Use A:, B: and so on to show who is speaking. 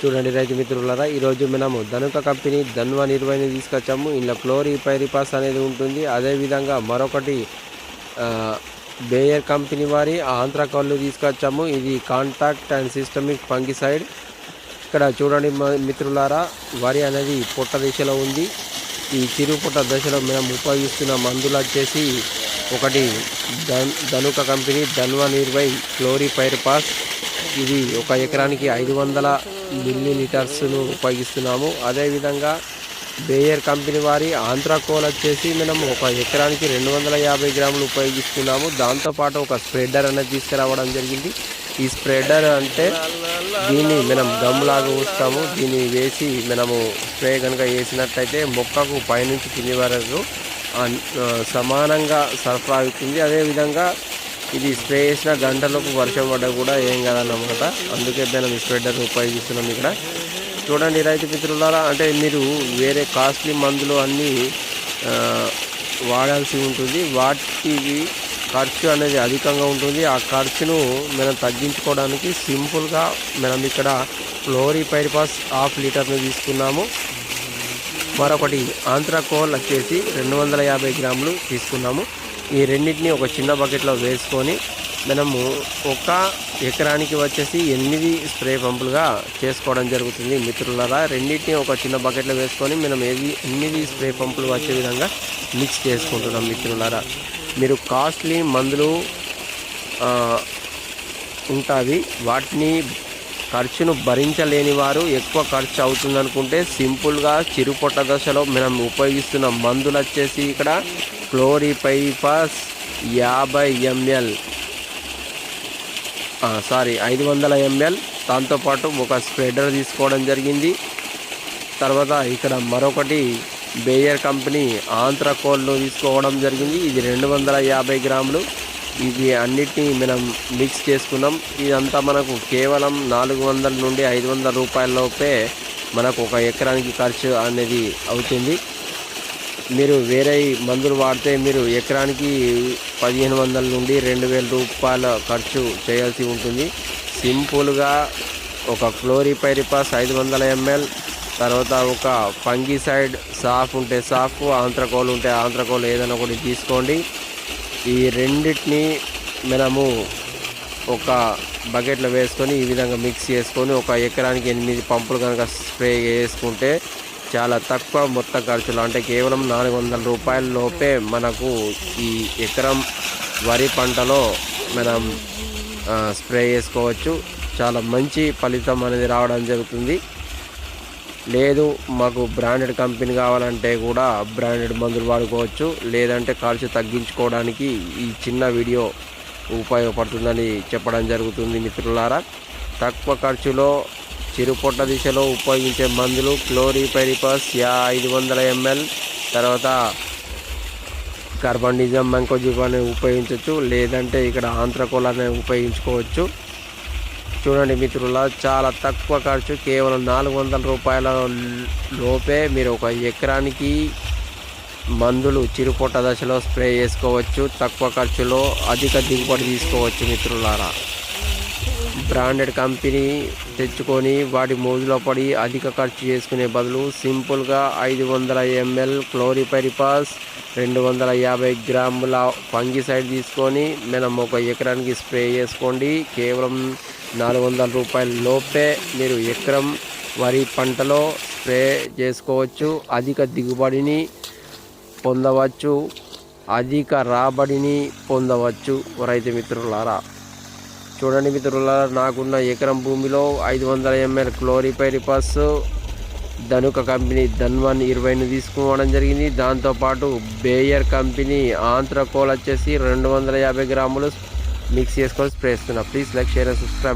A: చూడండి రైతు మిత్రులారా, ఈరోజు మనము ధనుక కంపెనీ ధన్వన్ 20ని తీసుకొచ్చాము. ఇందులో క్లోరిపైరిపాస్ అనేది ఉంటుంది. అదేవిధంగా మరొకటి బేయర్ కంపెనీ వారి ఆంత్రకోల్ తీసుకొచ్చాము. ఇది కాంటాక్ట్ అండ్ సిస్టమిక్ ఫంగిసైడ్. ఇక్కడ చూడండి మిత్రులారా, వరి అనేది పొట్ట దశలో ఉంది. ఈ చిరు పొట్ట దశలో మనం ఉపయోగిస్తున్న మందులు వచ్చేసి ఒకటి ధనుక కంపెనీ ధన్వన్ 20 క్లోరిపైరిపాస్. ఇది ఒక ఎకరానికి 500 మిల్లీలీటర్స్ను ఉపయోగిస్తున్నాము. అదేవిధంగా బేయర్ కంపెనీ వారి ఆంత్రకోల్ వచ్చేసి మనం ఒక ఎకరానికి 250 గ్రాములు ఉపయోగిస్తున్నాము. దాంతోపాటు ఒక స్ప్రెడర్ అనేది తీసుకురావడం జరిగింది. ఈ స్ప్రెడర్ అంటే దీన్ని మనం గమ్లాగా ఊస్తాము. దీన్ని వేసి మనము స్ప్రే కనుక వేసినట్టయితే మొక్కకు పైనుంచి కింది వరకు సమానంగా సరఫరా అవుతుంది. అదేవిధంగా ఇది స్ప్రే చేసిన గంటలకు వర్షం పడ్డా కూడా ఏం కాదన్నమాట. అందుకే మనం ఈ స్ప్రెడర్ని ఉపయోగిస్తున్నాం. ఇక్కడ చూడండి రైతు మిత్రులారా, అంటే మీరు వేరే కాస్ట్లీ మందులు అన్నీ వాడాల్సి ఉంటుంది. వాటికి ఖర్చు అనేది అధికంగా ఉంటుంది. ఆ ఖర్చును మనం తగ్గించుకోవడానికి సింపుల్గా మనం ఇక్కడ క్లోరిపైరిపాస్ 1/2 లీటర్ను తీసుకున్నాము. మరొకటి ఆంత్రకోల్ వచ్చేసి 250 గ్రాములు తీసుకున్నాము. ఈ రెండింటిని ఒక చిన్న బకెట్లో వేసుకొని మనము ఒక ఎకరానికి వచ్చేసి 8 స్ప్రే పంపులుగా చేసుకోవడం జరుగుతుంది. మిత్రులారా, రెండింటిని ఒక చిన్న బకెట్లో వేసుకొని మనం 8 స్ప్రే పంపులు వచ్చే విధంగా మిక్స్ చేసుకుంటున్నాం. మిత్రులారా, మీరు కాస్ట్లీ మందులు ఉంటుంది, వాటిని ఖర్చును భరించలేని వారు, ఎక్కువ ఖర్చు అవుతుందనుకుంటే సింపుల్గా చిరుపొట్ట దశలో మనం ఉపయోగిస్తున్న మందులు వచ్చేసి ఇక్కడ క్లోరిపైరిపాస్ 50 ml 500 ml, దాంతోపాటు ఒక స్ప్రెడర్ తీసుకోవడం జరిగింది. తర్వాత ఇక్కడ మరొకటి బేయర్ కంపెనీ ఆంత్రకోల్ను తీసుకోవడం జరిగింది. ఇది 250 గ్రాములు. ఇది అన్నిటినీ మనం మిక్స్ చేసుకున్నాం. ఇదంతా మనకు కేవలం 400 నుండి 500 రూపాయల లోపే మనకు ఒక ఎకరానికి ఖర్చు అనేది అవుతుంది. మీరు వేరే మందులు వాడితే మీరు ఎకరానికి 1500 నుండి 2000 రూపాయల ఖర్చు చేయాల్సి ఉంటుంది. సింపుల్గా ఒక క్లోరిపైరిపాస్ 500 ml, తర్వాత ఒక ఫంగిసైడ్ సాఫ్ ఉంటే సాఫ్, ఆంత్రకోల్ ఉంటే ఆంత్రకోల్, ఏదైనా ఒకటి తీసుకోండి. ఈ రెండింటిని మనము ఒక బకెట్లో వేసుకొని ఈ విధంగా మిక్స్ చేసుకొని ఒక ఎకరానికి 8 పంపులు కనుక స్ప్రే చేసుకుంటే చాలా తక్కువ మొత్తం ఖర్చులు, అంటే కేవలం 400 రూపాయల లోపే మనకు ఈ ఎకరం వరి పంటలో మనం స్ప్రే చేసుకోవచ్చు. చాలా మంచి ఫలితం అనేది రావడం జరుగుతుంది. లేదు మాకు బ్రాండెడ్ కంపెనీ కావాలంటే కూడా బ్రాండెడ్ మందులు వాడుకోవచ్చు. లేదంటే ఖర్చు తగ్గించుకోవడానికి ఈ చిన్న వీడియో ఉపయోగపడుతుందని చెప్పడం జరుగుతుంది. మిత్రులారా, తక్కువ ఖర్చులో చిరుపొట్ట దిశలో ఉపయోగించే మందులు క్లోరిపైరిపాస్ 500 ml, తర్వాత కార్బండిజం, మ్యాంకోజిబ్ అనేవి ఉపయోగించవచ్చు. లేదంటే ఇక్కడ ఆంత్రకోల్ అనేవి ఉపయోగించుకోవచ్చు. చూడండి మిత్రుల, చాలా తక్కువ ఖర్చు, కేవలం 400 రూపాయల లోపే మీరు ఒక ఎకరానికి మందులు చిరుపొట్ట దశలో స్ప్రే చేసుకోవచ్చు. తక్కువ ఖర్చులో అధిక దిగుబడి తీసుకోవచ్చు. మిత్రులారా, బ్రాండెడ్ కంపెనీ తెచ్చుకొని వాటి మోజులో పడి అధిక ఖర్చు చేసుకునే బదులు సింపుల్గా 500 ml క్లోరిపైరిపాస్, 250 గ్రాముల ఫంగిసైడ్ తీసుకొని మనం ఒక ఎకరానికి స్ప్రే చేసుకోండి. కేవలం 400 రూపాయల లోపే మీరు ఎకరం వరి పంటలో స్ప్రే చేసుకోవచ్చు. అధిక దిగుబడిని పొందవచ్చు, అధిక రాబడిని పొందవచ్చు. రైతు మిత్రులారా, చూడండి మిత్రులారా, నాకున్న ఎకరం భూమిలో 500 ml chlorpyrifos Dhanuka company Dhanwan 20ని తీసుకోవడం జరిగింది. దాంతోపాటు బేయర్ కంపెనీ ఆంత్రకోల్ వచ్చేసి 250 గ్రాములు మిక్స్ చేసుకొని స్ప్రే చేస్తున్నా. Please like, share and subscribe.